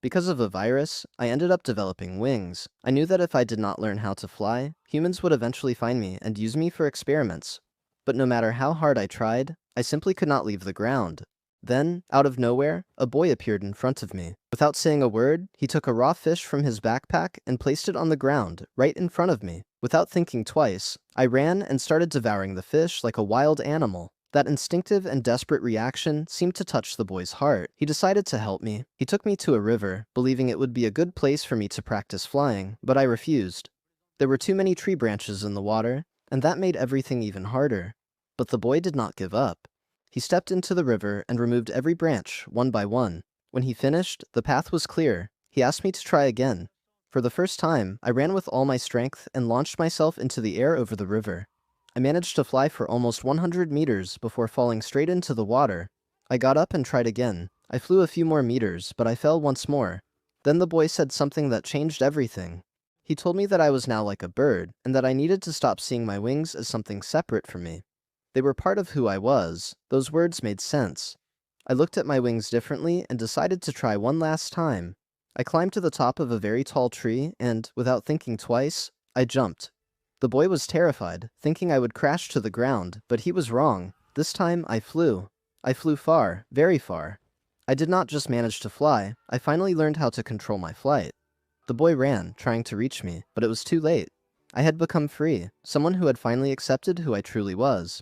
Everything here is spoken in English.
Because of a virus, I ended up developing wings. I knew that if I did not learn how to fly, humans would eventually find me and use me for experiments. But no matter how hard I tried, I simply could not leave the ground. Then, out of nowhere, a boy appeared in front of me. Without saying a word, he took a raw fish from his backpack and placed it on the ground, right in front of me. Without thinking twice, I ran and started devouring the fish like a wild animal. That instinctive and desperate reaction seemed to touch the boy's heart. He decided to help me. He took me to a river, believing it would be a good place for me to practice flying, but I refused. There were too many tree branches in the water, and that made everything even harder. But the boy did not give up. He stepped into the river and removed every branch, one by one. When he finished, the path was clear. He asked me to try again. For the first time, I ran with all my strength and launched myself into the air over the river. I managed to fly for almost 100 meters before falling straight into the water. I got up and tried again. I flew a few more meters, but I fell once more. Then the boy said something that changed everything. He told me that I was now like a bird, and that I needed to stop seeing my wings as something separate from me. They were part of who I was. Those words made sense. I looked at my wings differently and decided to try one last time. I climbed to the top of a very tall tree and, without thinking twice, I jumped. The boy was terrified, thinking I would crash to the ground, but he was wrong. This time, I flew. I flew far, very far. I did not just manage to fly, I finally learned how to control my flight. The boy ran, trying to reach me, but it was too late. I had become free, someone who had finally accepted who I truly was.